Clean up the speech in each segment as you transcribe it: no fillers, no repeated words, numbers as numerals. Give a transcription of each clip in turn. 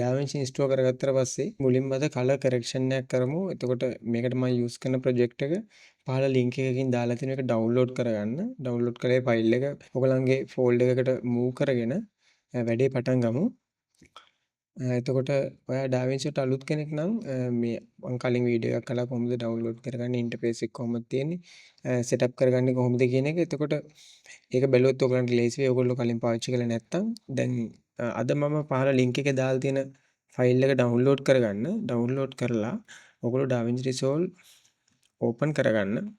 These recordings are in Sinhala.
DaVinci ඉන්ස්ටෝල් කරගත්තට පස්සේ මුලින්ම අද කලර් කරෙක්ෂන් එකක් කරමු. එතකොට මේකට මම යූස් කරන ප්‍රොජෙක්ට් එක පහළ ලින්ක් එකකින් දාලා තියෙන එක ඩවුන්ලෝඩ් කරගන්න. ඩවුන්ලෝඩ් කරේ ෆයිල් එක ඔයගලන්ගේ ෆෝල්ඩර් එකකට මූව් කරගෙන වැඩේ පටන් ගමු. එතකොට ඔයා DaVinci වලට අලුත් කෙනෙක් නම් මේ මම කලින් වීඩියෝ එකක් කළා කොහොමද ඩවුන්ලෝඩ් කරගන්නේ ඉන්ටර්ෆේස් එක කොහොමද තියෙන්නේ සෙටප් කරගන්නේ කොහොමද කියන එක. එතකොට ඒක බැලුවොත් ඔයගලන්ට ලේසි වෙයි. ඔයගොල්ලෝ කලින් පාවිච්චි කරලා නැත්නම් දැන් අද මම පහළ ලින්ක් එකේ දාලා තියෙන ෆයිල් එක ඩවුන්ලෝඩ් කරගන්න. ඩවුන්ලෝඩ් කරලා ඔයගොල්ලෝ DaVinci Resolve ඕපන් කරගන්න.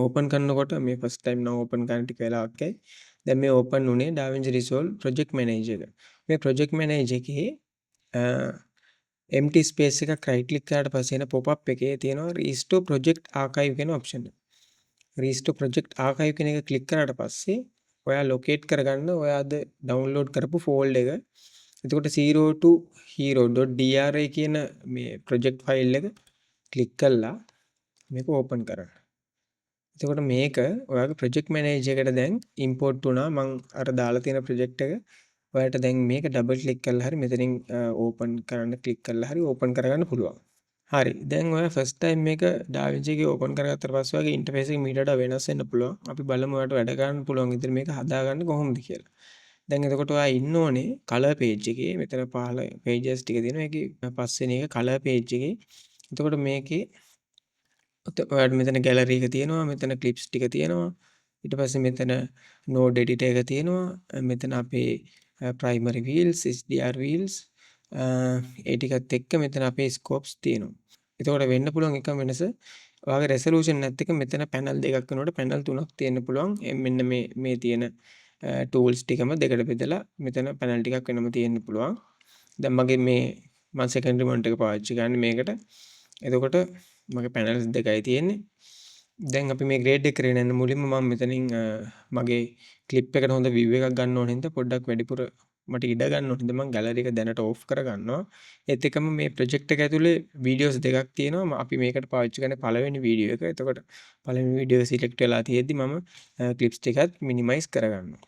ඕපන් කරනකොට මේ ෆස්ට් ටයිම් නම් ඕපන් කරන ටික වෙලාවක් යයි. දැන් මේ ඕපන් උනේ DaVinci Resolve Project Manager එක. මේ Project Manager එකේ empty space එකක් right click කරාට පස්සේ එන pop up එකේ තියෙනවා restore project archive කියන option එක. restore project archive කියන එක click කරාට පස්සේ ඔයා locate කරගන්න ඔයා අද download කරපු folder එක. එතකොට 02 hero.dra කියන මේ project file එක click කරලා මේක open කරන්න. එතකොට මේක ඔයාගේ project manager එකට දැන් import වුණා. මම අර දාලා තියෙන project එක ඔයාලට දැන් මේක double click කරලා හරි මෙතනින් open කරන්න click කරලා හරි open කරගන්න පුළුවන්. හරි. දැන් ඔයා first time මේක DaVinci එකේ open කරගත්තට පස්සේ ඔයාගේ interface එක මීට වඩා වෙනස් වෙන්න පුළුවන්. අපි බලමු ඔයාලට වැඩ ගන්න පුළුවන් විදිහට මේක හදාගන්න කොහොමද කියලා. දැන් එතකොට ඔයා ඉන්න ඕනේ color page එකේ. මෙතන පහළ pages ටික තියෙනවා. ඒකේ පස්වෙනි එක color page එකේ. එතකොට මේකේ ඔයාලට මෙතන gallery එක තියෙනවා. මෙතන clips ටික තියෙනවා. ඊට පස්සේ මෙතන node editor එක තියෙනවා. මෙතන අපේ primary wheels, HDR wheels ඒ ටිකත් එක්ක මෙතන අපේ scopes තියෙනවා. එතකොට වෙන්න පුළුවන් එකම වෙනස ඔයාගේ resolution නැත් එක මෙතන panel දෙකක් වෙනකොට panel තුනක් තියෙන්න පුළුවන්. මෙන්න මේ තියෙන tools ටිකම දෙකට බෙදලා මෙතන panel ටිකක් වෙනම තියෙන්න පුළුවන්. දැන් මගේ මම secondary monitor එක පාවිච්චි කරන්නේ මේකට. එතකොට මගේ panels දෙකයි තියෙන්නේ. දැන් අපි මේ grade එක කරගෙන යන මුලින්ම මම මෙතනින් මගේ clip එකට හොඳ view එකක් ගන්න ඕන හින්දා පොඩ්ඩක් වැඩිපුර මට ඉඩ ගන්න ඕන හින්දා මම gallery එක දැනට off කරගන්නවා. ඒත් එක්කම මේ project එක ඇතුලේ videos දෙකක් තියෙනවා. අපි මේකට පාවිච්චි කරන පළවෙනි video එක. එතකොට පළවෙනි video select වෙලා තියෙද්දි මම clips ටිකත් minimize කරගන්නවා.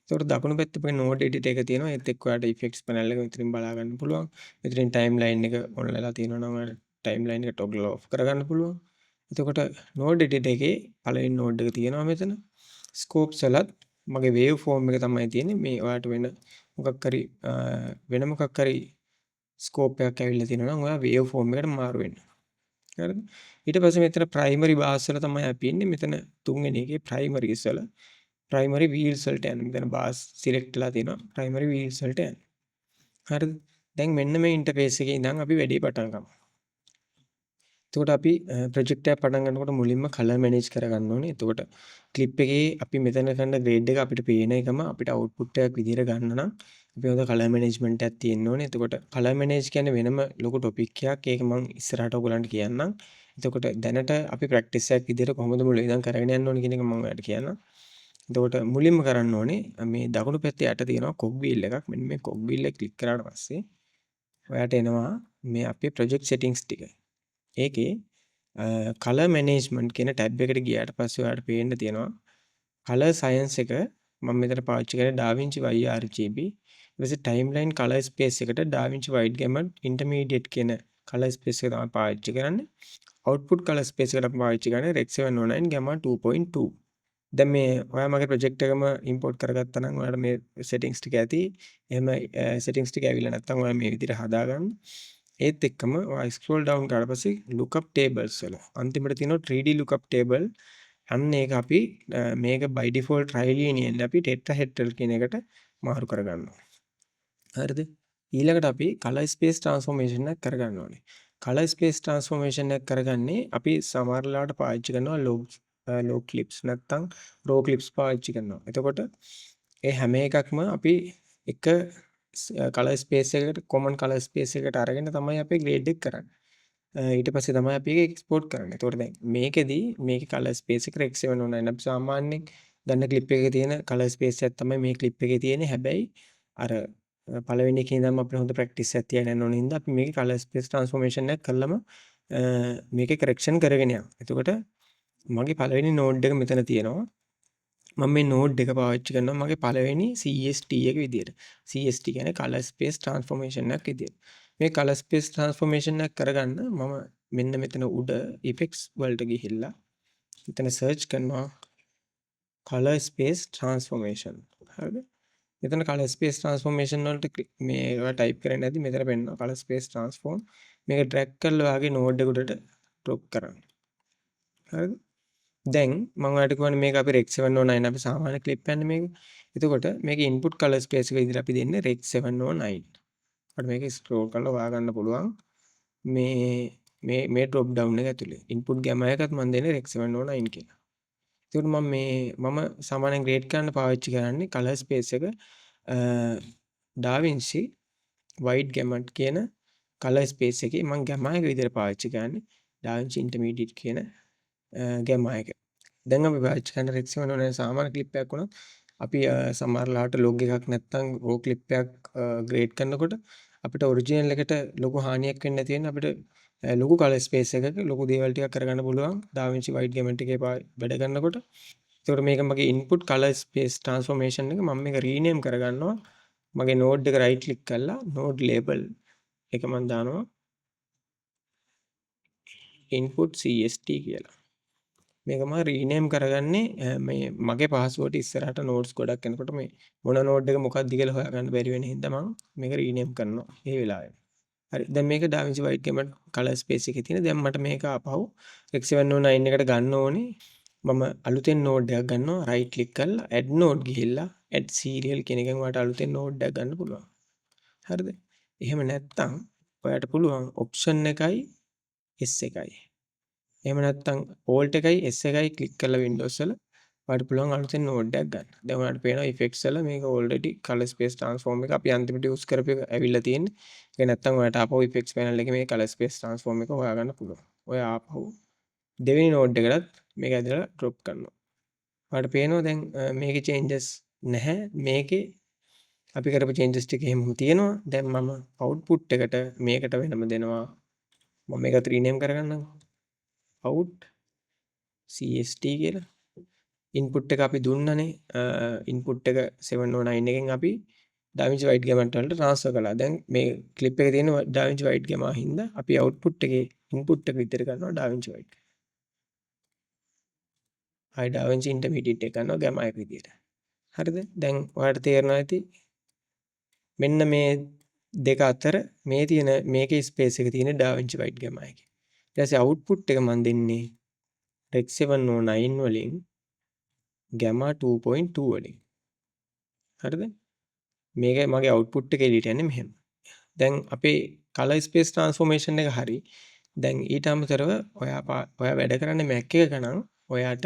එතකොට දකුණු පැත්තේ අපේ node editor එක තියෙනවා. ඒත් එක්ක ඔයාලට effects panel එක මෙතනින් බලා ගන්න පුළුවන්. මෙතනින් timeline එක on වෙලා තියෙනවා නම් ඔයාලට timeline එක toggle off කරගන්න පුළුවන්. එතකොට node editor එකේ පළවෙනි node එක තියෙනවා මෙතන. scopes වලත් මගේ wave form එක තමයි තියෙන්නේ. මේ ඔයාලට වෙන මොකක් හරි scope එකක් ඇවිල්ලා තියෙනවා නම් ඔයා wave form එකට මාරු වෙන්න. හරිද? ඊට පස්සේ මෙතන primary bars වල තමයි අපි ඉන්නේ. මෙතන තුන්වෙනි එකේ primaries වල primary wheels වලට යන්න. මෙතන bars select වෙලා තියෙනවා. primary wheels වලට යන්න. හරිද? දැන් මෙන්න මේ interface එකේ ඉඳන් අපි වැඩේ පටන් ගමු. එතකොට අපි ප්‍රොජෙක්ට් එකක් පටන් ගන්නකොට මුලින්ම කලර් මැනේජ් කරගන්න ඕනේ. එතකොට ක්ලිප් එකේ අපි මෙතන කරන ග්‍රේඩ් එක අපිට පේන එකම අපිට අවුට්පුට් එකක් විදිහට ගන්න නම් අපි හොඳ කලර් මැනේජ්මන්ට් එකක් තියෙන්න ඕනේ. එතකොට කලර් මැනේජ් කියන්නේ වෙනම ලොකු ටොපික් එකක්. ඒක මම ඉස්සරහට ඔයගලන්ට කියන්නම්. එතකොට දැනට අපි ප්‍රැක්ටිස් එකක් විදිහට කොහොමද මුල ඉඳන් කරගෙන යන්න ඕනේ කියන එක මම ඔයාලට කියන්නම්. එතකොට මුලින්ම කරන්න ඕනේ මේ දකුණු පැත්තේ යට තියෙනවා cog wheel එකක්. මෙන්න මේ cog wheel එක ක්ලික් කරාට පස්සේ ඔයාට එනවා මේ අපේ project settings ටික. ඒකේ color management කියන ටැබ් එකට ගියාට පස්සේ ඔයාලට පේන්න තියෙනවා color science එක මම මෙතන පාවිච්චි කරන්නේ DaVinci YRGB. ඊට පස්සේ timeline color space එකට DaVinci wide gamut intermediate කියන color space එක තමයි පාවිච්චි කරන්නේ. output color space එකට අපි පාවිච්චි කරන්නේ Rec 709 gamma 2.2. දැන් මේ ඔයා මගේ project එකම import කරගත්තා නම් ඔයාලට මේ settings ටික ඇති. එහෙම settings ටික ඇවිල්ලා නැත්නම් ඔයා මේ විදිහට හදාගන්න. ඒත් එක්කම ඔයා scroll down කරලා පස්සේ lookup tables වල අන්තිමට තියෙනවා 3D lookup table. අන්න ඒක අපි මේක by default trilinear අපි tetrahedral කියන එකට මාරු කරගන්නවා. හරිද? ඊළඟට අපි color space transformation එක කරගන්න ඕනේ. color space transformation එක කරගන්නේ අපි සමහර ලාට පාවිච්චි කරනවා log clips නැත්නම් raw clips පාවිච්චි කරනවා. එතකොට ඒ හැම එකක්ම අපි එක color space එකකට common color space එකට අරගෙන තමයි අපි grade එක කරන්නේ. ඊට පස්සේ තමයි අපි ඒක export කරන්නේ. එතකොට දැන් මේකෙදි මේකේ color space එක Rec 709 අපි සාමාන්‍යයෙන් ගන්න clip එකේ තියෙන color space එකක් තමයි මේ clip එකේ තියෙන්නේ. හැබැයි අර පළවෙනි එකේ ඉඳන්ම අපිට හොඳ practice එකක් තියාගෙන යන්න ඕන හින්දා අපි මේකේ color space transformation එක කළම මේකේ correction කරගෙන යනවා. එතකොට මගේ පළවෙනි node එක මෙතන තියෙනවා. මම මේ නෝඩ් එක පාවිච්චි කරනවා මගේ පළවෙනි CST එක විදියට. CST කියන්නේ color space transformation එකක් විදියට. මේ color space transformation එක කරගන්න මම මෙන්න මෙතන උඩ effects වලට ගිහිල්ලා මෙතන search කරනවා color space transformation. හරිද? මෙතන color space transformation වලට මේ ඔයා type කරන්න ඇති මෙතන පෙන්නනවා color space transform. මේක drag කරලා ඔයාගේ node එක උඩට drop කරන්න. හරිද? දැන් මම ඔයාලට කියවනේ මේක අපි rec 709 අපි සාමාන්‍ය clip යන්නේ මේක. එතකොට මේකේ input color space එක විදිහට අපි දෙන්නේ rec 709. අපිට මේක scroll කරලා හොයාගන්න පුළුවන්. මේ drop down එක ඇතුලේ input gamma එකත් මම දෙන්නේ rec 709 කියලා. එතකොට මම සාමාන්‍යයෙන් grade කරන්න පාවිච්චි කරන්නේ color space එක DaVinci white gamut කියන color space එකේ මම gamma එක විදිහට පාවිච්චි කරන්නේ DaVinci intermediate කියන gamma එක. දැන් අපි පාවිච්චි කරන rec 709 සාමාන්‍ය clip එකක් වුණත් අපි සමහරලාට log එකක් නැත්නම් raw clip එකක් grade කරනකොට අපිට original එකට ලොකු හානියක් වෙන්නේ නැති වෙන අපිට ලොකු color space එකක ලොකු දේවල් ටිකක් කරගන්න පුළුවන් DaVinci white gamut එකේ වැඩ කරනකොට. ඒකට මේක මගේ input color space transformation එක මම මේක rename කරගන්නවා. මගේ node එක right click කරලා node label එක මම දානවා input CST කියලා. මේක මම rename කරගන්නේ මේ මගේ password ඉස්සරහට nodes ගොඩක් එනකොට මේ මොන node එක මොකක්ද කියලා හොයාගන්න බැරි වෙන හින්දා මම මේක rename කරනවා මේ වෙලාවේ. හරි දැන් මේක DaVinci white gamut color space එකේ තියෙන. දැන් මට මේක ආපහු rec 709 එකට ගන්න ඕනේ. මම අලුතෙන් node එකක් ගන්නවා right click කරලා add node ගිහිල්ලා add serial කියන එකෙන් ඔයාලට අලුතෙන් node එකක් ගන්න පුළුවන්. හරිද? එහෙම නැත්නම් ඔයාලට පුළුවන් option එකයි S එකයි. එහෙම නැත්නම් alt එකයි S එකයි click කරලා Windows වල ඔයාලට පුළුවන් අලුතෙන් node එකක් ගන්න. දැන් ඔයාලට පේනවා effects වල මේක already color space transform එක අපි අන්තිමට use කරපු එක ඇවිල්ලා තියෙන්නේ. ඒක නැත්නම් ඔයාලට ආපහු effects panel එකේ මේ color space transform එක හොයාගන්න පුළුවන්. ඔය ආපහු දෙවෙනි node එකටත් මේක ඇදලා drop කරනවා. ඔයාලට පේනවා දැන් මේකේ changes නැහැ. මේකේ අපි කරපු changes ටික එහෙමම තියෙනවා. දැන් මම output එකට මේකට වෙනම දෙනවා. මම මේකත් rename කරගන්නම්. out CST කියලා. input එක අපි දුන්නනේ. input එක 709 එකෙන් අපි DaVinci white gamut වලට transfer කළා. දැන් මේ clip එකේ තියෙන DaVinci white gamut හින්දා අපි output එකේ input එක විතර කරනවා DaVinci white. ආයි DaVinci intermediate එක කරනවා gamma එක විදියට. හරිද? දැන් ඔයාලට තේරෙනවා ඇති මෙන්න මේ දෙක අතර මේ තියෙන මේකේ ස්පේස් එක තියෙන DaVinci white gamma එකේ. ඊට පස්සේ output එක මම දෙන්නේ rec 709 වලින් gamma 2.2 වලින්. හරිද? මේක මගේ output එක එළියට යන්නේ මෙහෙම. දැන් අපේ color space transformation එක හරි. දැන් ඊට අමතරව ඔයා වැඩ කරන්නේ Mac එකක නම් ඔයාට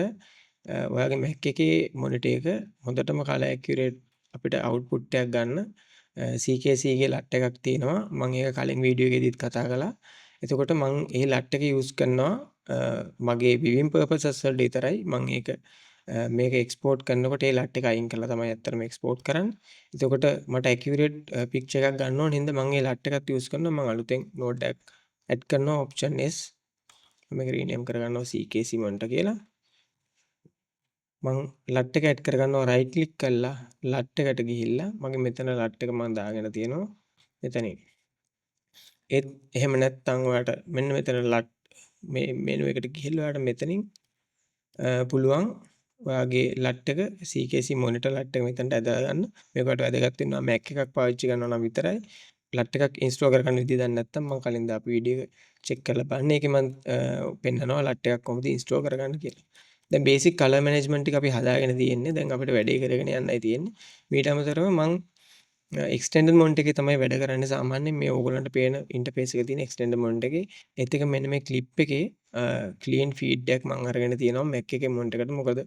ඔයාගේ Mac එකේ monitor එක හොඳටම color accurate අපිට output එකක් ගන්න CKC ගේ LUT එකක් තියෙනවා. මම ඒක කලින් වීඩියෝ එකේදීත් කතා කළා. එතකොට මම ඒ LUT එක use කරනවා මගේ viewing purposes වලට විතරයි. මම ඒක මේක export කරනකොට ඒ LUT එක අයින් කරලා තමයි අත්‍තරම export කරන්නේ. එතකොට මට accurate picture එකක් ගන්න ඕන හින්දා මම ඒ LUT එකත් use කරනවා. මම අලුතෙන් node එකක් add කරනවා option S. මේක rename කරගන්නවා CKC monitor කියලා. මම LUT එක add කරගන්නවා right click කරලා LUT එකට ගිහිල්ලා මගේ මෙතන LUT එක මම දාගෙන තියෙනවා මෙතනින්. ඒත් එහෙම නැත්නම් ඔයාලට මෙන්න මෙතන LUT මේ menu එකට ගිහිල්ලා ඔයාලට මෙතනින් පුළුවන් ඔයාගේ LUT එක CKC monitor LUT එක මෙතනට ඇදලා ගන්න. මේකට වැදගත් වෙනවා Mac එකක් පාවිච්චි කරනවා නම් විතරයි. LUT එකක් install කරගන්න විදිය දන්නේ නැත්නම් මම කලින් දාපු වීඩියෝ එක check කරලා බලන්න. ඒකේ මම පෙන්නනවා LUT එකක් කොහොමද install කරගන්න කියලා. දැන් basic color management ටික අපි හදාගෙන තියෙන්නේ. දැන් අපිට වැඩේ කරගෙන යන්නයි තියෙන්නේ. මීට අමතරව මම extended monitor එකේ තමයි වැඩ කරන්නේ සාමාන්‍යයෙන් මේ ඕගොල්ලන්ට පේන interface එකේ තියෙන extended monitor එකේ. ඒත් එක මෙන්න මේ clip එකේ clean feed එකක් මම අරගෙන තියෙනවා Mac එකේ monitor එකට. මොකද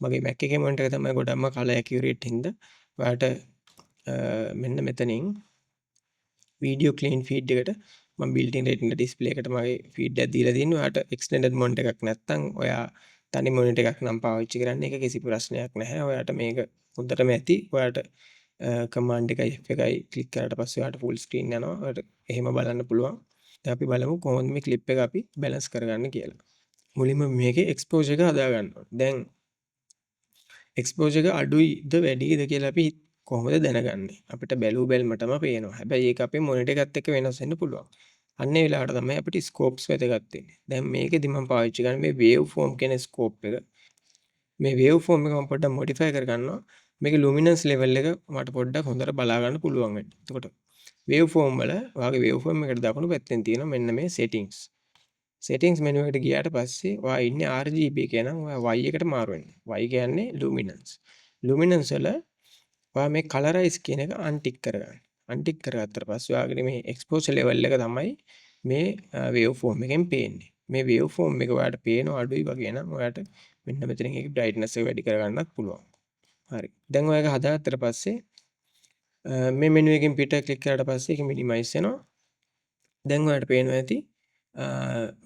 මගේ Mac එකේ monitor එක තමයි ගොඩක්ම color accurate හින්දා. ඔයාලට මෙන්න මෙතනින් video clean feed එකට මම built in retina display එකට මගේ feed එකක් දීලා තියෙනවා. ඔයාලට extended monitor එකක් නැත්නම් ඔයා තනි monitor එකක් නම් පාවිච්චි කරන්න ඒක කිසි ප්‍රශ්නයක් නැහැ. ඔයාලට මේක හොඳටම ඇති. ඔයාලට command එකයි F එකයි click කරාට පස්සේ ඔයාලට full screen යනවා. ඔයාලට එහෙම බලන්න පුළුවන්. දැන් අපි බලමු කොහොමද මේ clip එක අපි balance කරගන්න කියලා. මුලින්ම මේකේ exposure එක හදා ගන්න ඕනේ. දැන් එක්ස්පෝෂර් එක අඩුයිද වැඩිද කියලා අපි කොහොමද දැනගන්නේ? අපිට බැලූ බැල්මටම පේනවා. හැබැයි ඒක අපේ මොනිටර් එකත් එක්ක වෙනස් වෙන්න පුළුවන්. අන්න ඒ වෙලාවට තමයි අපිට ස්කෝප්ස් වැදගත් වෙන්නේ. දැන් මේකෙදි මම පාවිච්චි කරන්නේ මේ වේව් ෆෝම් කියන ස්කෝප් එක. මේ වේව් ෆෝම් එක මම පොඩ්ඩක් මොඩිෆයි කරගන්නවා. මේකේ ලුමිනන්ස් ලෙවල් එක මට පොඩ්ඩක් හොඳට බලා ගන්න පුළුවන් වෙන්න. එතකොට වේව් ෆෝම් වල ඔයාගේ වේව් ෆෝම් එකට දකුණු පැත්තෙන් තියෙනවා මෙන්න මේ settings. settings menu එකට ගියාට පස්සේ ඔයා ඉන්නේ RGB එකේ නම් ඔයා Y එකට මාරු වෙන්න. Y කියන්නේ luminance. luminance වල ඔයා මේ colorize කියන එක අන්ටික් කරගන්න. අන්ටික් කරගත්තට පස්සේ ඔයාගේ මේ exposure level එක තමයි මේ වේව් ෆෝම් එකෙන් පේන්නේ. මේ වේව් ෆෝම් එක ඔයාලට පේනවා අඩුයි වගේ නම් ඔයාලට මෙන්න මෙතනින් ඒක brightness එක වැඩි කරගන්නත් පුළුවන්. හරි. දැන් ඔය එක හදාගත්තට පස්සේ මේ මෙනු එකෙන් පිට ක්ලික් කරාට පස්සේ ඒක මිනිමයිස් වෙනවා. දැන් ඔයාලට පේනවා ඇති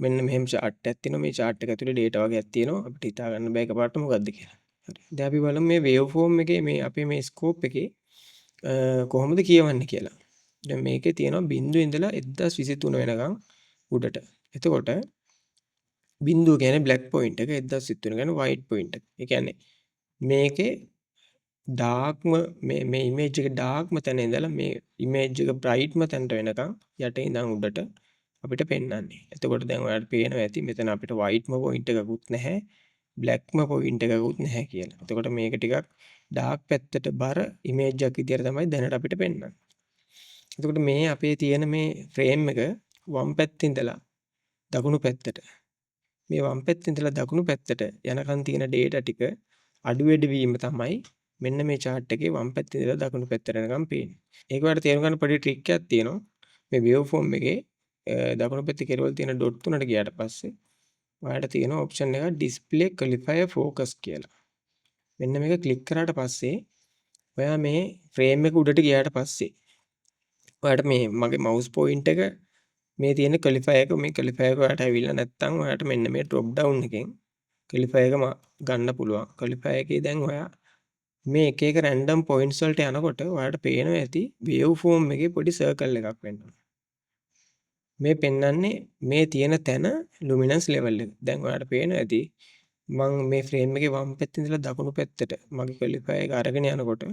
මෙන්න මෙහෙම chart එකක් තියෙනවා. මේ chart එක ඇතුලේ data වගේක් තියෙනවා. අපිට හිතා ගන්න බෑ එකපාරට මොකක්ද කියලා. හරි. දැන් අපි බලමු මේ wave form එකේ මේ අපේ මේ scope එකේ කොහොමද කියවන්නේ කියලා. දැන් මේකේ තියෙනවා බිංදුව ඉඳලා 1023 වෙනකන් උඩට. එතකොට බිංදුව කියන්නේ black point එක 1023 කියන්නේ white point එක. ඒ කියන්නේ මේකේ ඩාර්ක්ම මේ ඉමේජ් එක ඩාර්ක්ම තැන ඉඳලා මේ ඉමේජ් එක බ්‍රයිට්ම තැනට වෙනකන් යට ඉඳන් උඩට අපිට පෙන්වන්නේ. එතකොට දැන් ඔයාලට පේනවා ඇති මෙතන අපිට whiteම point එකකුත් නැහැ, blackම point එකකුත් නැහැ කියලා. එතකොට මේක ටිකක් ඩාර්ක් පැත්තට බර ඉමේජ් එකක් විදියට තමයි දැනට අපිට පෙන්වන්නේ. එතකොට මේ අපේ තියෙන මේ ෆ්‍රේම් එක වම් පැත්තේ ඉඳලා දකුණු පැත්තට මේ වම් පැත්තේ ඉඳලා දකුණු පැත්තට යනකන් තියෙන data ටික අඩු වැඩි වීම තමයි මෙන්න මේ chart එකේ වම් පැත්තේ ඉඳලා දකුණු පැත්තට යනකම් පේන්නේ. ඒක ඔයාලට තේරුම් ගන්න පොඩි ට්‍රික් එකක් තියෙනවා. මේ wave form එකේ දකුණු පැත්තේ කෙරවල තියෙන dot තුනට ගියාට පස්සේ ඔයාලට තියෙන option එක display qualifier focus කියලා. මෙන්න මේක ක්ලික් කරාට පස්සේ ඔයා මේ frame එක උඩට ගියාට පස්සේ ඔයාලට මේ මගේ mouse point එක මේ තියෙන qualifier එක මේ qualifier එක ඔයාලට ඇවිල්ලා නැත්නම් ඔයාලට මෙන්න මේ drop down එකෙන් qualifier එක ගන්න පුළුවන්. qualifier එකේ දැන් ඔයා මේ එක එක රැන්ඩම් පොයින්ට්ස් වලට යනකොට ඔයාලට පේනවා ඇති වේව් ෆෝම් එකේ පොඩි සර්කල් එකක් වෙනවා. මේ පෙන්වන්නේ මේ තියෙන තැන ලුමිනන්ස් ලෙවල් එක. දැන් ඔයාලට පේනවා ඇති මම මේ ෆ්‍රේම් එකේ වම් පැත්තේ ඉඳලා දකුණු පැත්තට මගේ ක්වොලිෆයර් එක අරගෙන යනකොට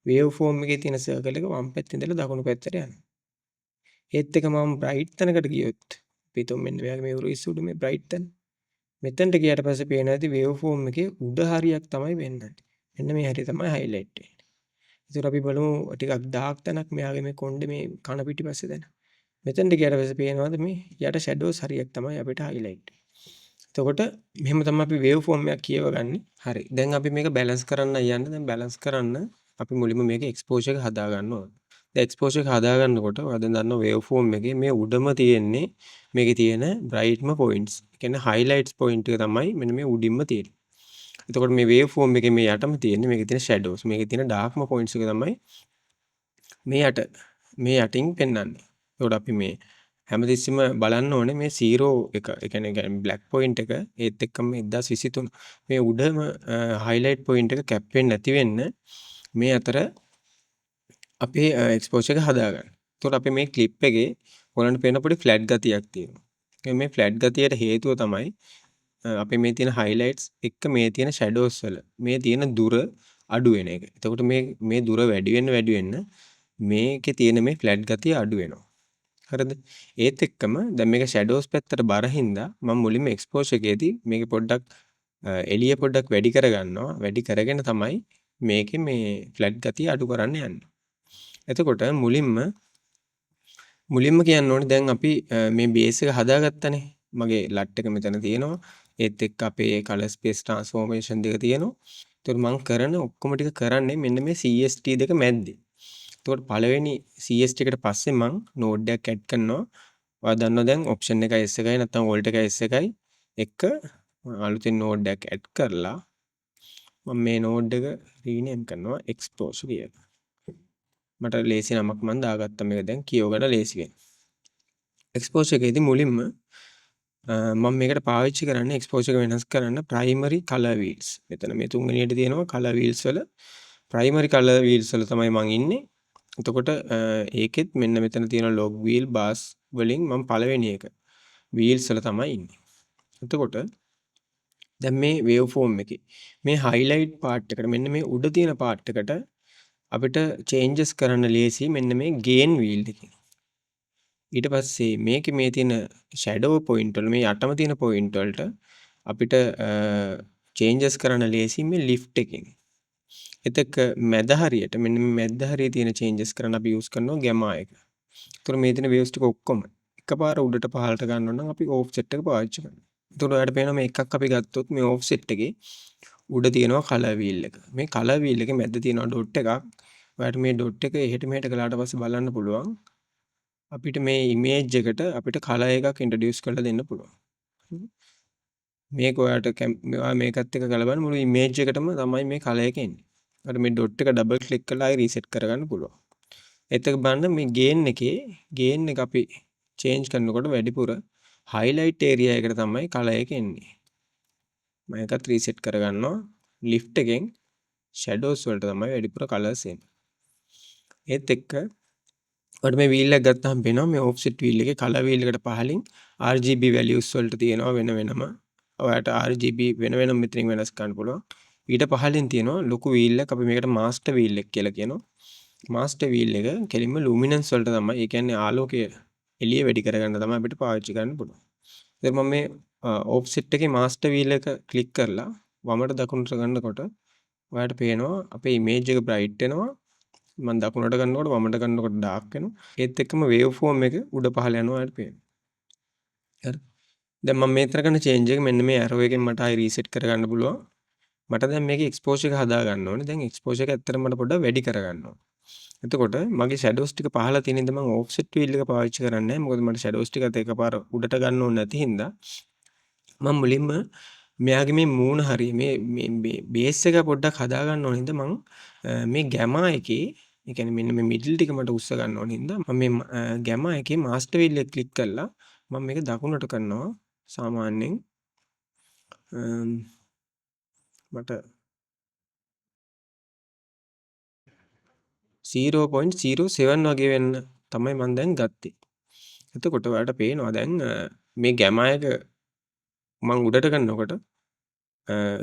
වේව් ෆෝම් එකේ තියෙන සර්කල් එක වම් පැත්තේ ඉඳලා දකුණු පැත්තට යනවා. ඒත් එක මම බ්‍රයිට් තැනකට ගියොත් අපි හිතමු මෙන්න මෙයාගේ මේ උරු ඉස්සුඩු මේ බ්‍රයිට් තැන. මෙතනට ගියාට පස්සේ පේනවා ඇති වේව් ෆෝම් එකේ උඩ හරියක් තමයි වෙන්නේ. මෙන්න මේ හරිය තමයි highlight වෙන්නේ. ඒතර අපි බලමු ටිකක් ඩාර්ක් තැනක් මෙයාගේ මේ කොණ්ඩේ මේ කන පිටිපස්සේ දැන. මෙතනට ගියාට පස්සේ පේනවාද මේ යට shadows හරියක් තමයි අපිට highlight. එතකොට මෙහෙම තමයි අපි wave form එකක් කියවගන්නේ. හරි. දැන් අපි මේක balance කරන්න යන්නේ. දැන් balance කරන්න අපි මුලින්ම මේක exposure එක හදා ගන්න ඕනේ. දැන් exposure එක හදා ගන්නකොට ඔයා දැන් දන්නවා wave form එකේ මේ උඩම තියෙන්නේ මේකේ තියෙන brightම points. ඒ කියන්නේ highlights point එක තමයි මෙන්න මේ උඩින්ම තියෙන්නේ. එතකොට මේ wave form එකේ මේ යටම තියෙන්නේ මේකේ තියෙන shadows. මේකේ තියෙන darkම points එක තමයි මේ යටින් පෙන්වන්නේ. එතකොට අපි මේ හැමතිස්සෙම බලන්න ඕනේ මේ 0 එක. ඒ කියන්නේ black point එක ඒත් එක්කම 1023 මේ උඩම highlight point එක කැප් වෙන්නේ නැති වෙන්න මේ අතර අපේ exposure එක හදාගන්න. එතකොට අපි මේ clip එකේ ඔයගලන්ට පේන පොඩි flat ගතියක් තියෙනවා. මේ flat ගතියට හේතුව තමයි අපේ මේ තියෙන highlights එක්ක මේ තියෙන shadows වල මේ තියෙන දුර අඩු වෙන එක. එතකොට මේ දුර වැඩි වෙන්න මේකේ තියෙන මේ flat ගතිය අඩු වෙනවා. හරිද? ඒත් එක්කම දැන් මේක shadows පැත්තට බර හින්දා මම මුලින්ම exposure එකේදී මේක පොඩ්ඩක් එළිය පොඩ්ඩක් වැඩි කරගන්නවා. වැඩි කරගෙන තමයි මේකේ මේ flat ගතිය අඩු කරන්න යන්නේ. එතකොට මුලින්ම කියන්න ඕනේ දැන් අපි මේ base එක හදාගත්තනේ. මගේ LUT එක මෙතන තියෙනවා. ඒත් එක්ක අපේ color space transformation දෙක තියෙනවා. ඒතකොට මම කරන ඔක්කොම ටික කරන්නේ මෙන්න මේ CST දෙක මැද්දේ. එතකොට පළවෙනි CST එකට පස්සේ මම node එකක් add කරනවා. ඔයා දන්නවා දැන් option එකයි S එකයි නැත්නම් alt එකයි S එකයි එක අලුතෙන් node එකක් add කරලා මම මේ node එක rename කරනවා exposure කියලා. මට ලේසි නමක් මම දාගත්තා මේක දැන් කියව ගන්න ලේසි වෙන්න. exposure එකේදී මුලින්ම මම මේකට පාවිච්චි කරන්නේ exposure එක වෙනස් කරන්න primary color wheels. මෙතන මේ තුන්වෙනියට තියෙනවා color wheels වල primary color wheels වල තමයි මම ඉන්නේ. එතකොට ඒකෙත් මෙන්න මෙතන තියෙන log wheel bars වලින් මම පළවෙනි එක wheels වල තමයි ඉන්නේ. එතකොට දැන් මේ වේව් ෆෝම් එකේ මේ highlight part එකට මෙන්න මේ උඩ තියෙන part එකට අපිට changes කරන්න ලේසි මෙන්න මේ gain wheel එකෙන්. ඊට පස්සේ මේකේ මේ තියෙන shadow point වල මේ යටම තියෙන point වලට අපිට changes කරන්න ලේසි මේ lift එකෙන්. එතක මැද හරියට මෙන්න මේ මැද හරියේ තියෙන changes කරන්න අපි use කරනවා gamma එක. ඒතර මේ තියෙන waves ටික ඔක්කොම එකපාර උඩට පහළට ගන්න නම් අපි offset එක පාවිච්චි කරනවා. එතකොට ඔයාලට පේනවා මේ එකක් අපි ගත්තොත් මේ offset එකේ උඩ තියෙනවා color wheel එක. මේ color wheel එකේ මැද තියෙනවා dot එකක්. ඔයාලට මේ dot එක එහෙට මෙහෙට ගලාට පස්සේ බලන්න පුළුවන්. අපිට මේ image එකට අපිට color එකක් introduce කරලා දෙන්න පුළුවන්. මේක ඔයාලට ඔයා මේකත් එක්ක ගලපන්න මුළු image එකටම තමයි මේ color එක එන්නේ. අර මේ dot එක double click කරලා ආයෙ reset කරගන්න පුළුවන්. එතක බලන්න මේ gain එක අපි change කරනකොට වැඩිපුර highlight area එකට තමයි color එක එන්නේ. මම එකත් reset කරගන්නවා. lift එකෙන් shadows වලට තමයි වැඩිපුර colors එන්නේ. ඒත් එක්ක ඔයාලට මේ wheel එක ගත්තාම පේනවා මේ offset wheel එකේ color wheel එකට පහලින් RGB values වලට තියෙනවා වෙන වෙනම. ඔයාලට RGB වෙන වෙනම මෙතනින් වෙනස් කරන්න පුළුවන්. ඊට පහලින් තියෙනවා ලොකු wheel එකක් අපි මේකට master wheel එක කියලා කියනවා. master wheel එක කෙලින්ම luminance වලට තමයි ඒ කියන්නේ ආලෝකය එළිය වැඩි කරගන්න තමයි අපිට පාවිච්චි කරන්න පුළුවන්. ඉතින් මම මේ offset එකේ master wheel එක click කරලා වමට දකුණට ගන්නකොට ඔයාලට පේනවා අපේ image එක bright වෙනවා. මම දකුණට ගන්නකොට වමට ගන්නකොට dark වෙනවා. ඒත් එක්කම waveform එක උඩ පහළ යනවා ඔයාලට පේනවා. හරි. දැන් මම මේතර කරන change එක මෙන්න මේ arrow එකෙන් මට ආයි reset කරගන්න පුළුවන්. මට දැන් මේකේ exposure එක හදා ගන්න ඕනේ. දැන් exposure එක ඇත්තටම මට පොඩ්ඩක් වැඩි කරගන්න ඕනේ. එතකොට මගේ shadows ටික පහළ තියෙන ඉඳන් මම offset wheel එක පාවිච්චි කරන්නේ නැහැ. මොකද මට shadows ටිකත් එකපාර උඩට ගන්න ඕනේ නැති හින්දා මම මුලින්ම මෙයාගේ මේ මූණ හරිය මේ බේස් එක පොඩ්ඩක් හදා ගන්න ඕන හින්දා මම මේ gamma එකේ ඒ කියන්නේ මෙන්න මේ middle ටික මට උස්ස ගන්න ඕන හින්දා මම මේ gamma එකේ master wheel එක ක්ලික් කරලා මම මේක දකුණට කරනවා සාමාන්‍යයෙන් මට 0.07 වගේ වෙන්න තමයි මම දැන් ගත්තේ. එතකොට ඔයාලට පේනවා දැන් මේ gamma එක මම උඩට කරනකොට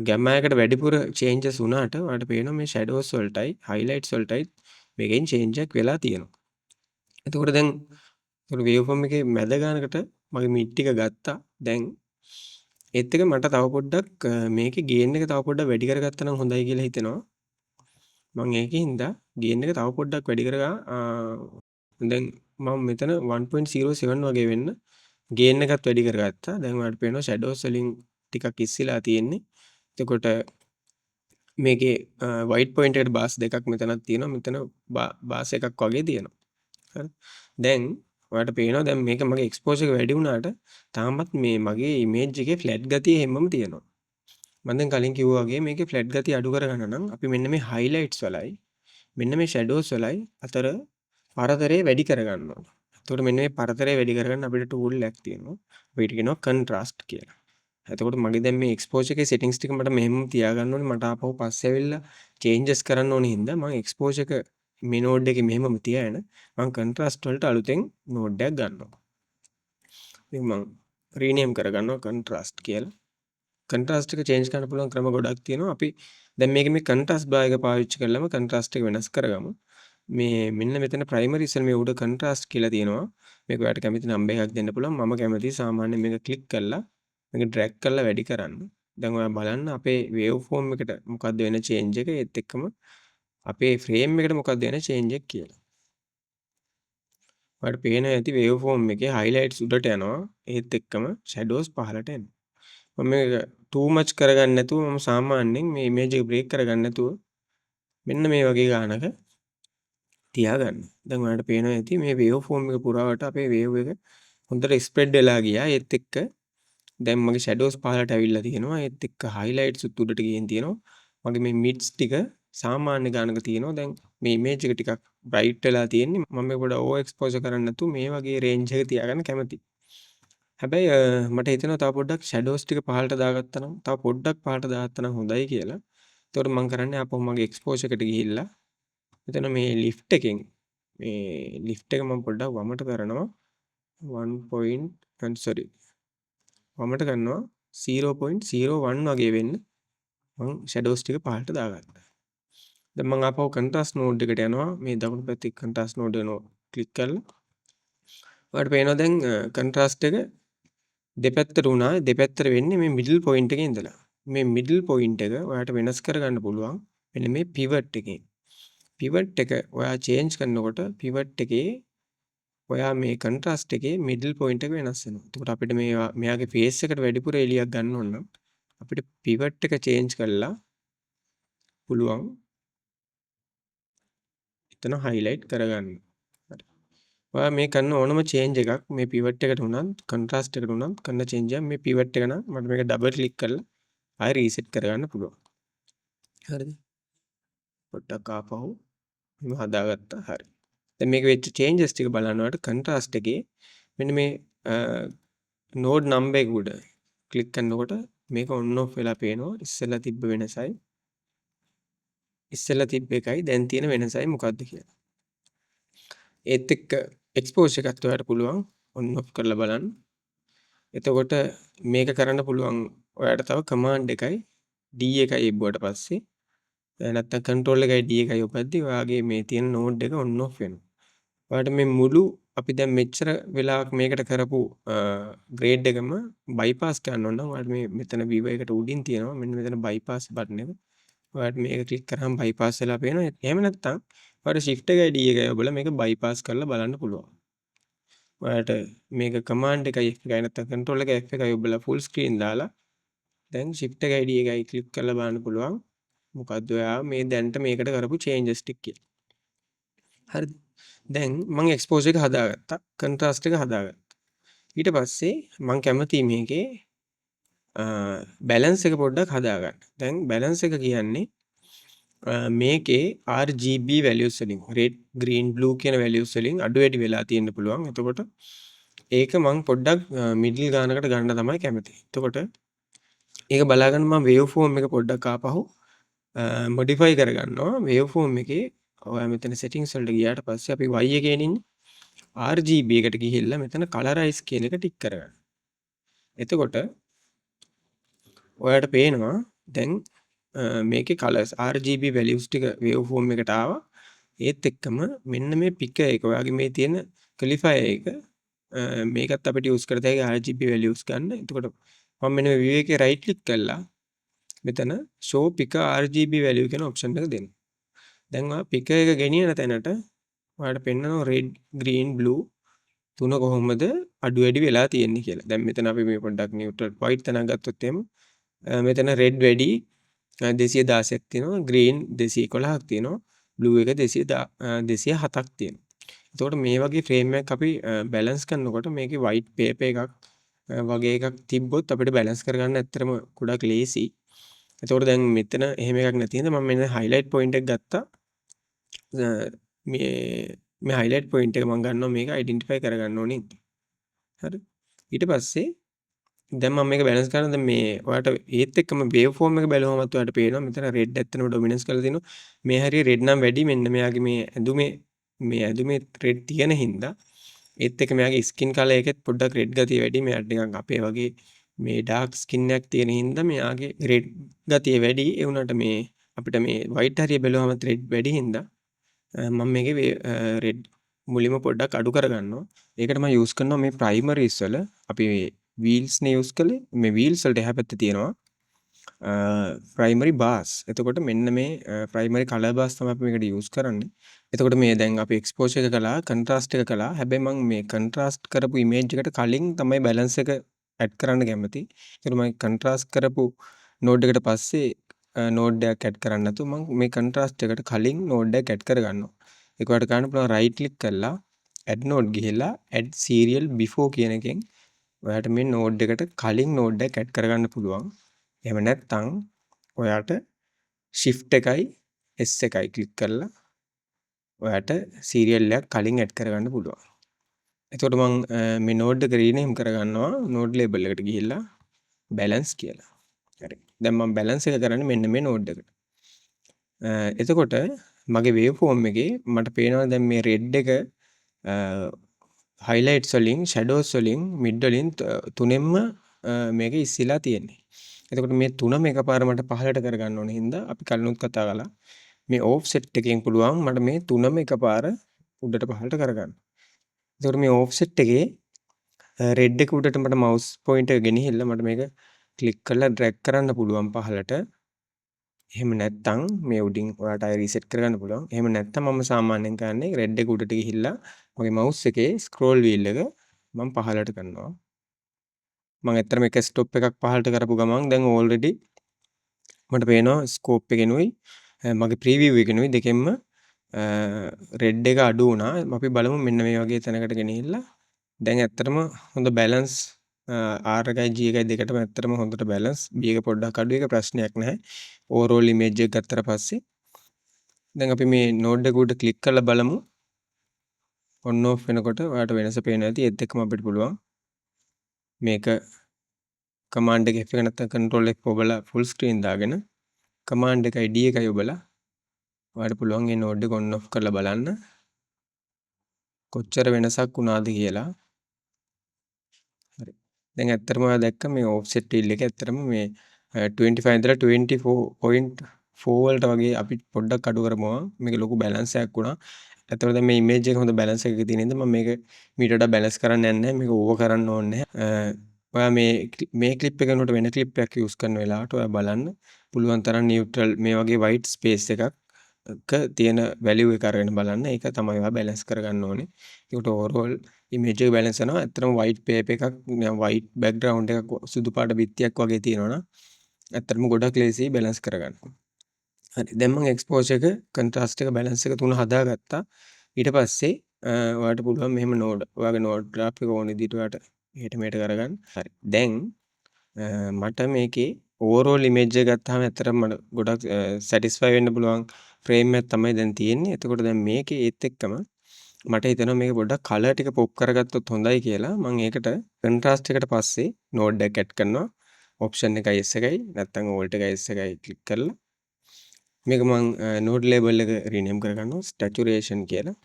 gamma එකට වැඩිපුර changes වුණාට ඔයාලට පේනවා මේ shadows වලටයි highlights වලටයි මේකෙන් change එකක් වෙලා තියෙනවා. එතකොට දැන් waveform එකේ මැද ගානකට මගේ mid ටික ගත්තා. දැන් ඒත් එක මට තව පොඩ්ඩක් මේකේ gain එක තව පොඩ්ඩක් වැඩි කරගත්තා නම් හොඳයි කියලා හිතෙනවා. මම ඒකින්ද gain එක තව පොඩ්ඩක් වැඩි කරගා දැන් මම මෙතන 1.07 වගේ වෙන්න gain එකත් වැඩි කරගත්තා. දැන් ඔයාලට පේනවා shadows වලින් ටිකක් ඉස්සිලා තියෙන්නේ. එතකොට මේකේ white point එකට බාස් දෙකක් මෙතනක් තියෙනවා. මෙතන බාස් එකක් වගේ තියෙනවා. හරි. දැන් ඔයාලට පේනවා දැන් මේක මගේ exposure එක වැඩි වුණාට තාමත් මේ මගේ image එකේ flat ගතිය හැමම තියෙනවා. මම දැන් කලින් කිව්වා වගේ මේකේ flat ගතිය අඩු කරගන්න නම් අපි මෙන්න මේ highlights වලයි මෙන්න මේ shadows වලයි අතර පරතරය වැඩි කරගන්න ඕන. එතකොට මෙන්න මේ පරතරය වැඩි කරගන්න අපිට tool එකක් තියෙනවා. අපිට කියනවා contrast කියලා. එතකොට මගේ දැන් මේ exposure එකේ settings ටික මට මෙහෙම තියාගන්න ඕනේ. මට ආපහු පස්සේ ඇවිල්ලා changes කරන්න ඕනේ හින්දා මම exposure එක මේ node එකේ මෙහෙමම තියාගෙන මම contrast වලට අලුතෙන් node එකක් ගන්නවා. ඉතින් මම rename කරගන්නවා contrast කියලා. contrast එක change කරන්න පුළුවන් ක්‍රම ගොඩක් තියෙනවා. අපි දැන් මේකේ මේ contrast bar එක පාවිච්චි කරලාම contrast එක වෙනස් කරගමු. මේ මෙන්න මෙතන primary ඉස්සෙල් මේ උඩ contrast කියලා තියෙනවා. මේක ඔයාලට කැමති නම් එකක් දෙන්න පුළුවන්. මම කැමති සාමාන්‍යයෙන් මේක click කරලා මේක drag කරලා වැඩි කරන්න. දැන් ඔයා බලන්න අපේ waveform එකට මොකක්ද වෙන change එක ඒත් එක්කම අපේ frame එකට මොකක්ද වෙන change එක කියලා. ඔයාලට පේනවා ඇති waveform එකේ highlights උඩට යනවා. ඒත් එක්කම shadows පහළට එනවා. මම මේක too much කරගන්න නැතුව මම සාමාන්‍යයෙන් මේ image එක break කරගන්න නැතුව මෙන්න මේ වගේ ගානක තියාගන්න. දැන් ඔයාලට පේනවා ඇති මේ waveform එක පුරාවට අපේ wave එක හොඳට spread වෙලා ගියා. ඒත් එක්ක දැන් මගේ shadows පහළට ඇවිල්ලා තියෙනවා. ඒත් එක්ක highlights උඩට ගිහින් තියෙනවා. මගේ මේ mids ටික සාමාන්‍ය ගානක තියෙනවා. දැන් මේ image එක ටිකක් bright වෙලා තියෙන්නේ. මම මේක පොඩ්ඩක් over exposure කරන්න නැතුව මේ වගේ range එක තියාගන්න කැමතියි. හැබැයි මට හිතෙනවා තව පොඩ්ඩක් shadows ටික පහළට දාගත්තා නම් තව පොඩ්ඩක් පහළට දාගත්තා නම් හොඳයි කියලා. ඒතකොට මම කරන්නේ ආපහු මගේ exposure එකට ගිහිල්ලා මෙතන මේ lift එකෙන් මේ lift එක මම පොඩ්ඩක් වමට කරනවා 1 point sorry වමට කරනවා 0.01 වගේ වෙන්න මම ෂැඩෝස් ටික පහළට දාගත්තා. දැන් මම ආපහු කන්ට්‍රාස්ට් මෝඩ් එකට යනවා. මේ දකුණු පැත්තේ කන්ට්‍රාස්ට් මෝඩ් එක ක්ලික් කරලා ඔයාලට පේනවා දැන් කන්ට්‍රාස්ට් එක දෙපැත්තට වුණා. දෙපැත්තට වෙන්නේ මේ මිඩල් පොයින්ට් එකේ ඉඳලා. මේ මිඩල් පොයින්ට් එක ඔයාලට වෙනස් කරගන්න පුළුවන්. මෙන්න මේ පිවට් එකෙන්. පිවට් එක ඔයා චේන්ජ් කරනකොට පිවට් එකේ ඔයා මේ කන්ට්‍රාස්ට් එකේ මිඩල් පොයින්ට් එක වෙනස් වෙනවා. එතකොට අපිට මෙයාගේ ෆේස් එකට වැඩිපුර එළියක් ගන්න ඕන නම් අපිට පිවට් එක චේන්ජ් කරලා පුළුවන් එතන හයිලයිට් කරගන්න. හරි. ඔයා මේ කරන ඕනම චේන්ජ් එකක් මේ පිවට් එකට උනත් කන්ට්‍රාස්ට් එකට උනත් කරන චේන්ජ් එක මේ පිවට් එක නම් මට මේක ඩබල් ක්ලික් කරලා ආයෙ රීසෙට් කරගන්න පුළුවන්. හරිද? පොඩ්ඩක් ආපහු මම හදාගත්තා. හරි. දැන් මේක වෙච්ච චේන්ජස් ටික බලනකොට කන්ට්‍රාස්ට් එකේ මෙන්න මේ නෝඩ් නම්බර් එක උඩ ක්ලික් කරනකොට මේක ඔන් ඔෆ් වෙලා පේනවා. ඉස්සෙල්ලා තිබ්බ වෙනසයි ඉස්සෙල්ලා තිබ්බ එකයි දැන් තියෙන වෙනසයි මොකක්ද කියලා. ඒත් එක්ක එක්ස්පෝස් එකත් ඔයාලට පුළුවන් ඔන් ඔෆ් කරලා බලන්න. එතකොට මේක කරන්න පුළුවන් ඔයාලට තව කමාන්ඩ් එකයි D එකයි එබ්බුවට පස්සේ නැත්තම් කන්ට්‍රෝල් එකයි D එකයි ඔපද්දි ඔයාගේ මේ තියෙන නෝඩ් එක ඔන් ඔෆ් වෙනවා. ඔයාලට මේ මුළු අපි දැන් මෙච්චර වෙලාවක් මේකට කරපු ග්‍රේඩ් එකම බයිපාස් කරන්න ඕන නම් ඔයාලට මේ මෙතන view එකට උඩින් තියෙනවා මෙන්න මෙතන බයිපාස් බටන් එක. ඔයාලට මේක ක්ලික් කරාම බයිපාස් වෙලා පේනවා. එහෙම නැත්නම් ඔයාලට shift එකයි D එකයි ඔබලා මේක බයිපාස් කරලා බලන්න පුළුවන්. ඔයාලට මේක කමාන්ඩ් එකයි F එකයි නැත්නම් කන්ට්‍රෝල් එකයි F එකයි ඔබලා ෆුල් ස්ක්‍රීන් දාලා දැන් shift එකයි D එකයි ක්ලික් කරලා බලන්න පුළුවන්. මොකද්ද ඔයා මේ දැන්ට මේකට කරපු changes ටික කියලා. හරිද? දැන් මම එක්ස්පෝස් එක හදාගත්තා. කන්ට්‍රාස්ට් එක හදාගත්තා. ඊට පස්සේ මම කැමති මේකේ බැලන්ස් එක පොඩ්ඩක් හදාගන්න. දැන් බැලන්ස් එක කියන්නේ මේකේ RGB values වලින් red green blue කියන values වලින් අඩු වැඩි වෙලා තියෙන්න පුළුවන්. එතකොට ඒක මම පොඩ්ඩක් මිඩල් ගානකට ගන්න තමයි කැමති. එතකොට ඒක බලාගන්න මම wave form එක පොඩ්ඩක් ආපහු modify කරගන්නවා. wave form එකේ ඔයා මෙතන settings වලට ගියාට පස්සේ අපි y එකේ ඉන්නේ RGB එකට ගිහිල්ලා මෙතන colorize කියන එක ටික් කරගන්න. එතකොට ඔයාලට පේනවා දැන් මේකේ colors RGB values ටික wave form එකට ආවා. ඒත් එක්කම මෙන්න මේ picker එක ඔයාගේ මේ තියෙන qualifier එක මේකත් අපිට use කරත හැකි RGB values ගන්න. එතකොට මම මෙන්න මේ view එකේ right click කරලා මෙතන show picker RGB value කියන option එක දෙන්න. දැන් ඔයා picker එක ගෙනියන තැනට ඔයාලට පෙන්නනවා red green blue තුන කොහොමද අඩු වැඩි වෙලා තියෙන්නේ කියලා. දැන් මෙතන අපි මේ පොඩ්ඩක් neutral white තැනක් ගත්තොත් එහෙම මෙතන red වැඩි 216ක් තියෙනවා green 211ක් තියෙනවා blue එක 207ක් තියෙනවා. එතකොට මේ වගේ frame එකක් අපි balance කරනකොට මේකේ white paper එකක් වගේ එකක් තිබ්බොත් අපිට balance කරගන්න ඇත්තටම ගොඩක් ලේසි. එතකොට දැන් මෙතන එහෙම එකක් නැති හින්දා මම මෙන්න highlight point එක ගත්තා. මේ highlight point එක මම ගන්නවා මේක identify කරගන්න ඕනේ. හරි. ඊට පස්සේ දැන් මම මේක balance කරන දැන් මේ ඔයාලට ඒත් එක්කම wave form එක බැලුවමත් ඔයාලට පේනවා මෙතන red ඇත්තටම dominance කරලා තිනවා. මේ හරිය red නම් වැඩි මෙන්න මෙයාගේ මේ ඇඳුමේ red තියෙන හින්දා ඒත් එක්ක මෙයාගේ skin color එකෙත් පොඩ්ඩක් red ගතිය වැඩි. මෙයාට නිකන් අපේ වගේ මේ dark skin එකක් තියෙන හින්දා මෙයාගේ red ගතිය වැඩි. ඒ වුණාට මේ අපිට මේ white හරිය බැලුවමත් red වැඩි හින්දා මම මේකේ red මුලින්ම පොඩ්ඩක් අඩු කරගන්නවා. ඒකට මම use කරනවා මේ primaries වල අපි wheels නේ use කළේ. මේ wheels වලට එහා පැත්තේ තියෙනවා primary bars. එතකොට මෙන්න මේ primary color bars තමයි අපි මේකට use කරන්නේ. එතකොට මේ දැන් අපි exposure එක කළා, contrast එක කළා. හැබැයි මම මේ contrast කරපු image එකට කලින් තමයි balance එක add කරන්න කැමති. ඒකට මම contrast කරපු node එකට පස්සේ node එකක් add කරන්න නැතුව මම මේ contrast එකට කලින් node එකක් add කරගන්නවා. ඒක වලට ගන්න පුළුවන් right click කරලා add node ගිහිල්ලා add serial before කියන එකෙන් ඔයාට මේ node එකට කලින් node එක add කරගන්න පුළුවන්. එහෙම නැත්නම් ඔයාට shift එකයි S එකයි click කරලා ඔයාට serial එකක් කලින් add කරගන්න පුළුවන්. එතකොට මම මේ node එක rename කරගන්නවා node label එකට ගිහිල්ලා balance කියලා. හරි. දැන් මම balance එක කරන්නේ මෙන්න මේ node එකට. එතකොට මගේ waveform එකේ මට පේනවා දැන් මේ red එක highlights වලින් shadows වලින් mid වලින් තුනෙන්ම මේක ඉස්සිලා තියෙන්නේ. එතකොට මේ තුනම එකපාර මට පහළට කරගන්න ඕන හින්දා අපි කලිනුත් කතා කළා. මේ ඕෆ්සෙට් එකෙන් පුළුවන් මට මේ තුනම එකපාර උඩට පහළට කරගන්න. එතකොට මේ ඕෆ්සෙට් එකේ රෙඩ් එක උඩට මට මවුස් පොයින්ටර් ගෙනහිල්ලා මට මේක ක්ලික් කරලා ඩ්‍රැග් කරන්න පුළුවන් පහළට. එහෙම නැත්නම් මේ උඩින් ඔයාලට ආයෙ රීසෙට් කරගන්න පුළුවන්. එහෙම නැත්නම් මම සාමාන්‍යයෙන් කරන්නේ රෙඩ් එක උඩට ගිහිල්ලා මගේ මවුස් එකේ ස්ක්‍රෝල් වීල් එක මම පහළට කරනවා. මම ඇත්තටම එක ස්ටොප් එකක් පහළට කරපු ගමන් දැන් ඕල්රෙඩි මට පේනවා ස්කෝප් එකෙනුයි මගේ ප්‍රීවිව් එකෙනුයි දෙකෙන්ම රෙඩ් එක අඩු වුණා. අපි බලමු මෙන්න මේ වගේ තැනකට ගෙනහිල්ලා දැන් ඇත්තටම හොඳ බැලන්ස් R එකයි G එකයි දෙකටම ඇත්තටම හොඳට බැලන්ස්. B එක පොඩ්ඩක් අඩු එක ප්‍රශ්නයක් නැහැ. ඕවරෝල් ඉමේජ් එක ගත්තට පස්සේ දැන් අපි මේ නෝඩ් එක උඩ ක්ලික් කරලා බලමු. ඔන් ඔෆ් වෙනකොට ඔයාලට වෙනස පේනවා ඇති. ඒත් එක්කම අපිට පුළුවන් මේක කමාන්ඩ් එක F1 නැත්නම් කන්ට්‍රෝල් F ඔබලා ෆුල් ස්ක්‍රීන් දාගෙන කමාන්ඩ් එකයි D එකයි ඔබලා ඔයාලට පුළුවන් මේ නෝඩ් එක ඔන් ඔෆ් කරලා බලන්න කොච්චර වෙනසක් වුණාද කියලා. හරි. දැන් ඇත්තටම ඔයා දැක්ක මේ ඔෆ්සෙට් වීල් එක ඇත්තටම මේ 25 ඉඳලා 24.4 වලට වගේ අපි පොඩ්ඩක් අඩු කරපුවා මේක ලොකු බැලන්ස් එකක් වුණා. ඇත්තටම දැන් මේ ඉමේජ් එක හොඳ බැලන්ස් එකක තියෙන හින්දා මම මේක මීට වඩා බැලන්ස් කරන්න යන්නේ නැහැ. මේක ඕවර් කරන්න ඕනේ නැහැ. ඔයා මේ ක්ලිප් එක කරනකොට වෙන ක්ලිප් එකක් යූස් කරන වෙලාවට ඔයා බලන්න පුළුවන් තරම් නියුට්‍රල් මේ වගේ වයිට් ස්පේස් එකක් තියෙන වැලියු එක අරගෙන බලන්න. ඒක තමයි ඔයා බැලන්ස් කරගන්න ඕනේ. ඒකට ඕවරෝල් ඉමේජ් එක බැලන්ස් වෙනවා. ඇත්තටම වයිට් පේපර් එකක් වයිට් බෑග්ග්‍රවුන්ඩ් එකක් සුදු පාට බිත්තියක් වගේ තියෙනවනම් ඇත්තටම ගොඩක් ලේසියි බැලන්ස් කරගන්න. හරි. දැන් මම එක්ස්පෝෂර් එක කන්ට්‍රාස්ට් එක බැලන්ස් එක තුන හදාගත්තා. ඊට පස්සේ ඔයාලට පුළුවන් මෙහෙම නෝඩ් ඔයාගේ නෝඩ් ග්‍රාෆ් එක ඕන විදිහට ඔයාලට එහෙට මෙහෙට කරගන්න. හරි. දැන් මට මේකේ ඕවරෝල් ඉමේජ් එක ගත්තාම ඇත්තටම මට ගොඩක් සැටිස්ෆයි වෙන්න පුළුවන් ෆ්‍රේම් එකක් තමයි දැන් තියෙන්නේ. එතකොට දැන් මේකේ ඒත් එක්කම මට හිතෙනවා මේක පොඩ්ඩක් කලර් ටික පොප් කරගත්තොත් හොඳයි කියලා. මම ඒකට කන්ට්‍රාස්ට් එකට පස්සේ නෝඩ් එක ඇඩ් කරනවා. ඔප්ෂන් එකයි S එකයි නැත්නම් ඕල්ට් එකයි S එකයි ක්ලික් කරලා මේක මම නෝඩ් ලේබල් එක රීනේම් කරගන්නවා ස්ටැචුරේෂන් කියලා.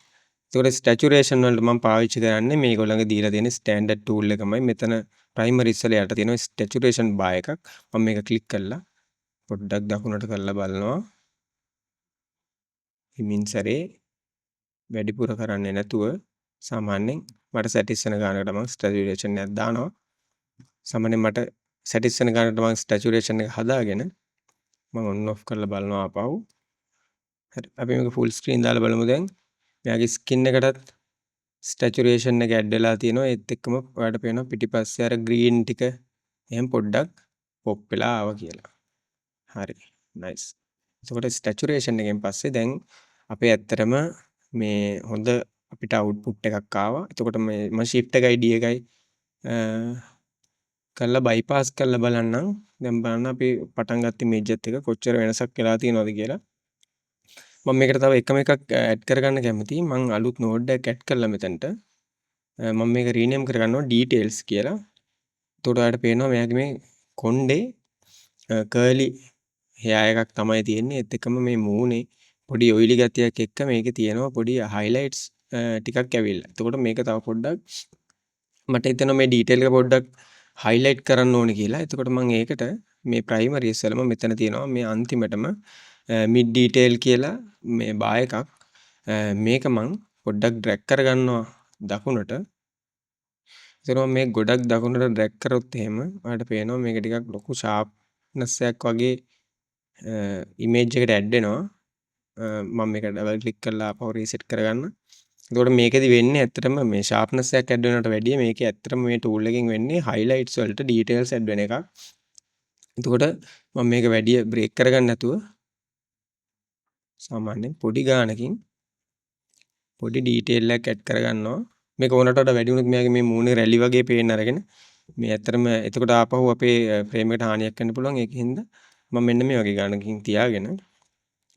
ඒකට ස්ටැචුරේෂන් වලට මම පාවිච්චි කරන්නේ මේගොල්ලන්ගේ දීලා තියෙන ස්ටෑන්ඩඩ් ටූල් එකමයි. මෙතන ප්‍රයිමරි ඉස්සලා යට තියෙනවා ස්ටැචුරේෂන් බාර් එකක්. මම මේක ක්ලික් කරලා පොඩ්ඩක් දකුණට කරලා බලනවා. හිමින් සැරේ වැඩිපුර කරන්නේ නැතුව සාමාන්‍යයෙන් මට සැටිස් වෙන ගානකට මම ස්ටැචුරේෂන් එකක් දානවා. සාමාන්‍යයෙන් මට සැටිස් වෙන ගානකට මම ස්ටැචුරේෂන් එක හදාගෙන මම ඔන් ඔෆ් කරලා බලනවා ආපහු. හරි. අපි මේක ෆුල් ස්ක්‍රීන් දාලා බලමු දැන්. මෙයාගේ ස්කින් එකටත් ස්ටැචුරේෂන් එක ඇඩ් වෙලා තියෙනවා. ඒත් එක්කම ඔයාලට පේනවා පිටිපස්සේ අර ග්‍රීන් ටික එහෙම පොඩ්ඩක් පොප් වෙලා ආවා කියලා. හරි. නයිස්. එතකොට ස්ටැචුරේෂන් එකෙන් පස්සේ දැන් අපේ ඇත්තටම මේ හොඳ අපිට අවුට්පුට් එකක් ආවා. එතකොට මේ මම shift එකයි D එකයි කරලා බයිපාස් කරලා බලන්නම්. දැන් බලන්න අපි පටන් ගත්ත ඉමේජ් එකත් එක කොච්චර වෙනසක් වෙලා තියෙනවද කියලා. මම මේකට තව එකම එකක් ඇඩ් කරගන්න කැමතියි. මම අලුත් නෝඩ් එකක් ඇඩ් කරලා මෙතනට මම මේක රීනේම් කරගන්නවා details කියලා. එතකොට ඔයාලට පේනවා මෙයාගේ මේ කොණ්ඩේ කර්ලි හෙයා එකක් තමයි තියෙන්නේ. ඒත් එක්කම මේ මූණේ පොඩි ඔයිලි ගතියක් එක්ක මේකේ තියෙනවා පොඩි highlights ටිකක් ඇවිල්ලා. එතකොට මේක තව පොඩ්ඩක් මට හිතෙනවා මේ ඩීටේල් එක පොඩ්ඩක් highlight කරන්න ඕනේ කියලා. එතකොට මම ඒකට මේ primary ඉස්සෙල්ලාම මෙතන තියෙනවා මේ අන්තිමටම mid detail කියලා මේ බාර් එකක්. මේක මම පොඩ්ඩක් drag කරගන්නවා දකුණට. එතකොට මම මේ ගොඩක් දකුණට drag කරොත් එහෙම ඔයාලට පේනවා මේක ටිකක් ලොකු sharpness එකක් වගේ image එකට add වෙනවා. මම මේක ඩබල් ක්ලික් කරලා ආපහු රීසෙට් කරගන්න. එතකොට මේකෙදි වෙන්නේ ඇත්තටම මේ sharpness එකක් add වෙනවට වැඩිය මේකේ ඇත්තටම මේ tool එකෙන් වෙන්නේ highlights වලට details add වෙන එකක්. එතකොට මම මේක වැඩි break කරගන්න නැතුව සාමාන්‍යයෙන් පොඩි ගානකින් පොඩි detail එකක් add කරගන්නවා. මේක ඕනට වඩා වැඩි වුණොත් මෙයාගේ මේ මූණේ රැලි වගේ පේන්න අරගෙන මේ ඇත්තටම එතකොට ආපහු අපේ ෆ්‍රේම් එකට හානියක් වෙන්න පුළුවන්. ඒකින්ද මම මෙන්න මේ වගේ ගානකින් තියාගෙන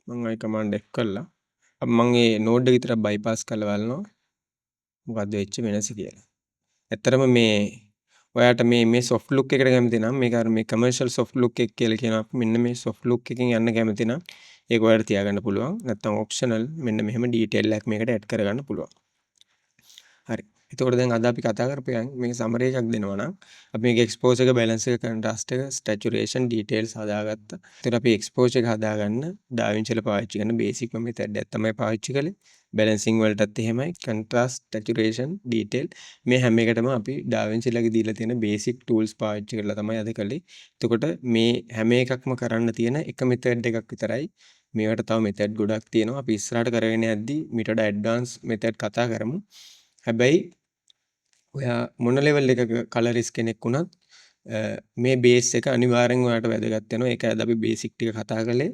මම ආයි කමාන්ඩ් F කළා. අපි මම මේ නෝඩ් එක විතර බයිපාස් කරලා බලනවා මොකද්ද වෙච්ච වෙනස කියලා. ඇත්තටම මේ ඔයාට මේ soft look එකට කැමති නම් මේක අර මේ commercial soft look එක කියලා කියනවා. මෙන්න මේ soft look එකකින් යන්න කැමති නම් ඒක ඔයාලට තියාගන්න පුළුවන්. නැත්නම් optional මෙන්න මෙහෙම detail එකක් මේකට add කරගන්න පුළුවන්. හරි. එතකොට දැන් අද අපි කතා කරපු මේක සමරි එකක් දෙනවා නම් අපි මේක එක්ස්පෝස් එක, බැලන්ස් එක, කන්ට්‍රාස්ට් එක, සැචුරේෂන්, ඩීටේල්ස් හදාගත්තා. එතකොට අපි එක්ස්පෝස් එක හදාගන්න ඩාවින්චි වල පාවිච්චි කරන බේසික්ම මෙතඩ් එක තමයි පාවිච්චි කළේ. බැලන්සිං වලටත් එහෙමයි. කන්ට්‍රාස්ට්, සැචුරේෂන්, ඩීටේල් මේ හැම එකටම අපි ඩාවින්චි ලගේ දීලා තියෙන බේසික් ටූල්ස් පාවිච්චි කරලා තමයි අද කළේ. එතකොට මේ හැම එකක්ම කරන්න තියෙන එක මෙතඩ් එකක් විතරයි. මේවට තව මෙතඩ් ගොඩක් තියෙනවා. අපි ඉස්සරහට කරගෙන යද්දී මීට වඩා ඇඩ්වාන්ස් මෙතඩ් කතා කරමු. හැබැයි ඔයා මොන ලෙවල් එකක කලරිස් කෙනෙක් වුණත් මේ බේස් එක අනිවාර්යෙන් ඔයාට වැදගත් වෙනවා. ඒක අද අපි බේසික් ටික කතා කළේ.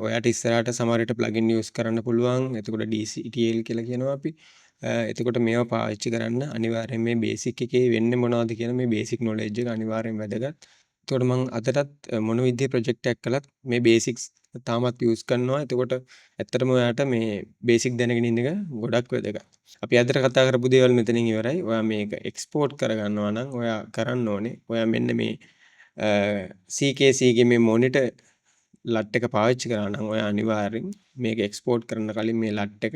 ඔයාට ඉස්සරහට සමහර විට ප්ලගින් යූස් කරන්න පුළුවන්. එතකොට DCTL කියලා කියනවා අපි. එතකොට මේවා පාවිච්චි කරන්න අනිවාර්යෙන් මේ බේසික් එකේ වෙන්නේ මොනවද කියන මේ බේසික් නොලෙජ් එක අනිවාර්යෙන් වැදගත්. එතකොට මම අදටත් මොන විදිහේ ප්‍රොජෙක්ට් එකක් කළත් මේ බේසික්ස් තාමත් යූස් කරනවා. එතකොට ඇත්තටම ඔයාට මේ බේසික් දැනගෙන ඉන්න එක ගොඩක් වැදගත්. අපි අදට කතා කරපු දේවල් මෙතනින් ඉවරයි. ඔයා මේක එක්ස්පෝර්ට් කරගන්නවා නම් ඔයා කරන්න ඕනේ. ඔයා මෙන්න මේ CKC ගේ මේ මොනිටර් ලට් එක පාවිච්චි කරා නම් ඔයා අනිවාර්යෙන් මේක එක්ස්පෝර්ට් කරන කලින් මේ ලට් එක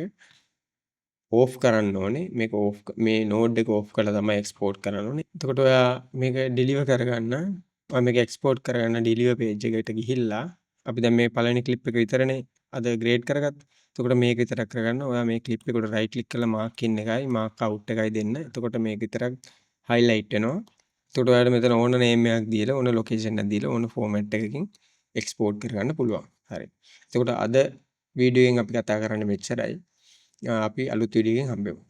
ඕෆ් කරන්න ඕනේ. මේක ඕෆ් මේ නෝඩ් එක ඕෆ් කරලා තමයි එක්ස්පෝර්ට් කරන්න ඕනේ. එතකොට ඔයා මේක ඩිලිවර් කරගන්න ඔයා මේක එක්ස්පෝර්ට් කරගන්න ඩිලිවර් පේජ් එකට ගිහිල්ලා අපි දැන් මේ පළවෙනි ක්ලිප් එක විතරනේ අද ග්‍රේඩ් කරගත්තේ. එතකොට මේක විතරක් කරගන්න. ඔයා මේ ක්ලිප් එකට රයිට් ක්ලික් කරලා මාක් ඉන් එකයි මාක් අවුට් එකයි දෙන්න. එතකොට මේක විතරක් හයිලයිට් වෙනවා. එතකොට ඔයාලට මෙතන ඕන නේම් එකක් දීලා ඕන ලොකේෂන් එකක් දීලා ඕන ෆෝමැට් එකකින් එක්ස්පෝර්ට් කරගන්න පුළුවන්. හරි. එතකොට අද වීඩියෝ එකෙන් අපි කතා කරන්නේ මෙච්චරයි. අපි අලුත් වීඩියෝ එකකින් හම්බෙමු.